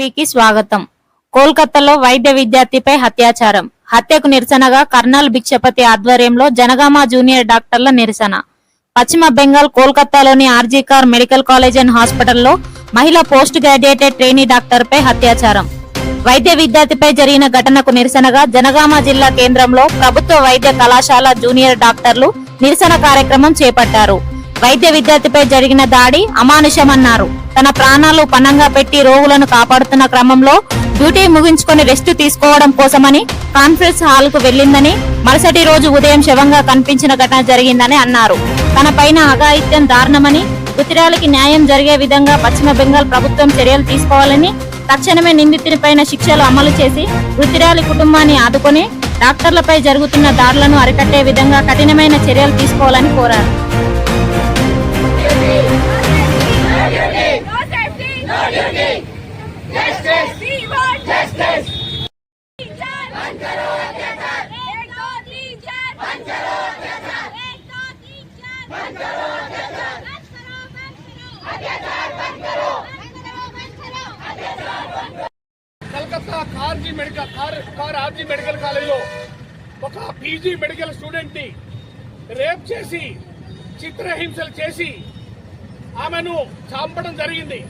టీవీకి స్వాగతం. కోల్కతాలో వైద్య విద్యార్థిపై అత్యాచారం. హత్యకు నిరసనగా కర్నల్ భిక్షపతి ఆధ్వర్యంలో జనగామ జూనియర్ డాక్టర్ల నిరసన. పశ్చిమ బెంగాల్ కోల్కతాలోని RG Kar medical college and హాస్పిటల్లో మహిళా పోస్ట్ గ్రాడ్యుయేటెడ్ ట్రైనీ డాక్టర్ పై అత్యాచారం. వైద్య విద్యార్థిపై జరిగిన ఘటనకు నిరసనగా జనగామ జిల్లా కేంద్రంలో ప్రభుత్వ వైద్య కళాశాల జూనియర్ డాక్టర్లు నిరసన కార్యక్రమం చేపట్టారు. వైద్య విద్యార్థిపై జరిగిన దాడి అమానుషమన్నారు. తన ప్రాణాలు పణంగా పెట్టి రోగులను కాపాడుతున్న క్రమంలో డ్యూటీ ముగించుకొని రెస్ట్ తీసుకోవడం కోసమని కాన్ఫరెన్స్ హాల్ కు వెళ్లిందని, మరుసటి రోజు ఉదయం శవంగా కనిపించిన ఘటన జరిగిందని అన్నారు. తన పైన అఘాయిత్యం దారుణమని, మృతురాలికి న్యాయం జరిగే విధంగా పశ్చిమ బెంగాల్ ప్రభుత్వం చర్యలు తీసుకోవాలని, తక్షణమే నిందితుని పైన శిక్షలు అమలు చేసి మృతురాలి కుటుంబాన్ని ఆదుకొని డాక్టర్లపై జరుగుతున్న దాడులను అరికట్టే విధంగా కఠినమైన చర్యలు తీసుకోవాలని కోరారు. కలకత్తా ఆర్జీ మెడికల్ కాలేజ్ లో ఒక పీజీ మెడికల్ స్టూడెంట్ ని రేప్ చేసి చిత్రహింసలు చేసి ఆమెను చంపడం జరిగింది.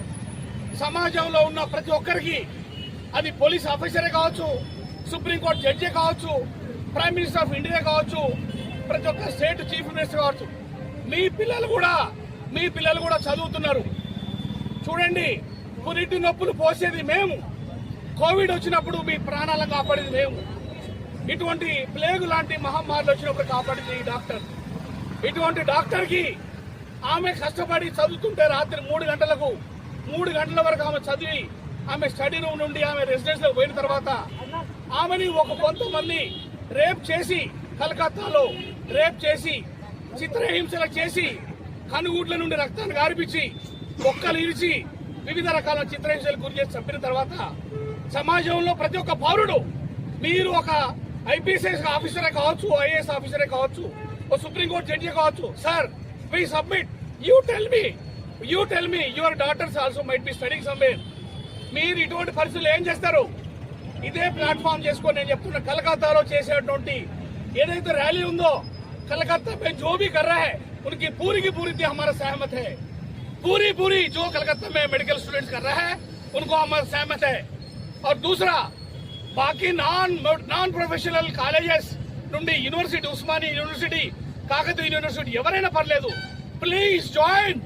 సమాజంలో ఉన్న ప్రతి ఒక్కరికి, అది పోలీస్ ఆఫీసరే కావచ్చు, సుప్రీంకోర్టు జడ్జే కావచ్చు, ప్రైమ్ మినిస్టర్ ఆఫ్ ఇండియా కావచ్చు, ప్రతి ఒక్క స్టేట్ చీఫ్ మినిస్టర్ కావచ్చు, మీ పిల్లలు కూడా చదువుతున్నారు. చూడండి, పురిటి నొప్పులు పోసేది మేము, కోవిడ్ వచ్చినప్పుడు మీ ప్రాణాలను కాపాడేది మేము, ఇటువంటి ప్లేగు లాంటి మహమ్మారులు వచ్చినప్పుడు కాపాడింది ఈ డాక్టర్. ఇటువంటి డాక్టర్ కి ఆమె కష్టపడి చదువుతుంటే రాత్రి 3 గంటల వరకు ఆమె చదివి, ఆమె స్టడీ రూమ్ నుండి ఆమె రెసిడెన్స్ లో పోయిన తర్వాత ఆమెని కొంతమంది రేప్ చేసి, కలకత్తాలో రేప్ చేసి, చిత్రహింసలు చేసి, కనుగుడ్ల నుండి రక్తాన్ని గారిపించి, మొక్కలు ఇరిచి, వివిధ రకాల చిత్రహింసలు గురి చేసి చంపిన తర్వాత సమాజంలో ప్రతి ఒక్క పౌరుడు, మీరు ఒక ఐపీఎస్ ఆఫీసరే కావచ్చు, ఐఏఎస్ ఆఫీసరే కావచ్చు, ఓ సుప్రీంకోర్టు జడ్జి కావచ్చు, sir we submit, you tell me your daughters also might be studying somewhere. మీరు ఇటువంటి పరిస్థితులు ఏం చేస్తారు? ఇదే ప్లాట్ఫామ్ చేసుకొని నేను చెప్తున్నా, కలకత్తాలో చేసేటువంటి ఏదైతే ర్యాలీ ఉందో, कलकत्ता में जो भी कर रहा है उनकी पूरी की पूरी हमारा सहमत है. पूरी जो कलकत्ता में मेडिकल स्टूडेंट्स कर रहा है उनको हमारा सहमत है. और दूसरा, बाकी नॉन प्रोफेशनल कॉलेजेस నుండి university, Osmania university, Kakatiya university ఎవరైనా పర్లేదు, ప్లీజ్ జాయిన్.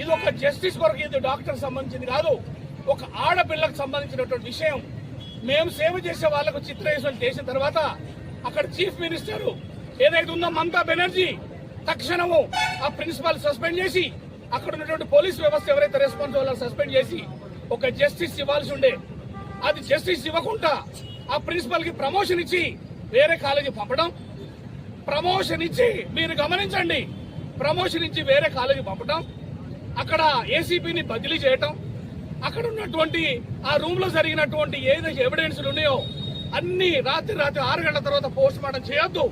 ఇది ఒక జస్టిస్ కొరకు, ఇది డాక్టర్ సంబంధించింది కాదు, ఒక ఆడపిల్లకు సంబంధించినటువంటి విషయం. మేము సేవ చేసే వాళ్లకు చిత్రహింసలు చేసిన తర్వాత అక్కడ చీఫ్ మినిస్టర్ ఏదైతే ఉందో మమతా బెనర్జీ తక్షణము ఆ ప్రిన్సిపల్ సస్పెండ్ చేసి, అక్కడ ఉన్నటువంటి పోలీస్ వ్యవస్థ ఎవరైతే రెస్పాన్సిబుల్ సస్పెండ్ చేసి ఒక జస్టిస్ ఇవ్వాల్సి ఉండే, అది జస్టిస్ ఇవ్వకుండా ఆ ప్రిన్సిపల్ కి ప్రమోషన్ ఇచ్చి వేరే కాలేజీ పంపడం, ప్రమోషన్ ఇచ్చి, మీరు గమనించండి, ప్రమోషన్ ఇచ్చి వేరే కాలేజీ పంపడం, అక్కడ ఏసీపీని బదిలీ చేయటం, అక్కడ ఉన్నటువంటి ఆ రూమ్ లో జరిగినటువంటి ఏదైతే ఎవిడెన్స్లు ఉన్నాయో అన్ని రాత్రి 6 గంటల తర్వాత పోస్ట్ మార్టం చేయొద్దు.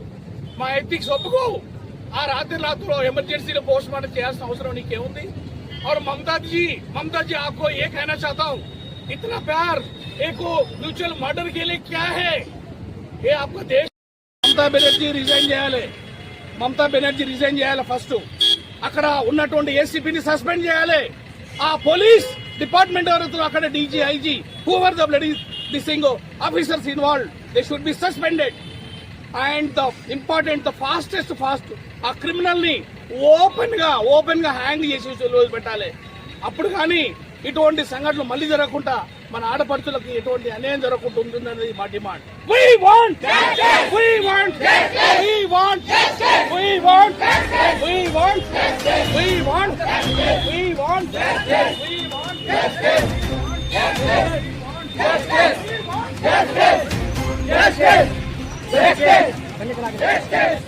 మా ఎథిక్స్ ఒప్పుకో. ఆ రాత్రిలో ఎమర్జెన్సీలో పోస్ట్ మార్టం చేయాల్సిన అవసరం నీకేముంది? और ममता जी आपको ये कहना चाहता हूँ, इतना प्यार एक म्यूचुअल मर्डर के लिए क्या है? ये आपका देश. మమతా బెనర్జీ రిజైన్ చేయాలి ఫస్ట్. అక్కడ ఉన్నటువంటి ఏసీపీని సస్పెండ్ చేయాలి. ఆ పోలీస్ డిపార్ట్మెంట్ ఎవరైతే అక్కడ DG, IG, whoever the bloody this officers involved, they should be suspended. And the important, the fast ఆ క్రిమినల్ ని ఓపెన్ గా హ్యాంగ్ చేసి రోజు పెట్టాలి. అప్పుడు కానీ ఇటువంటి సంఘటనలు మళ్లీ జరగకుండా, మన ఆడపడుచులకు ఎటువంటి అన్యాయం జరగకుండా ఉంటుందనేది మా డిమాండ్. We want justice.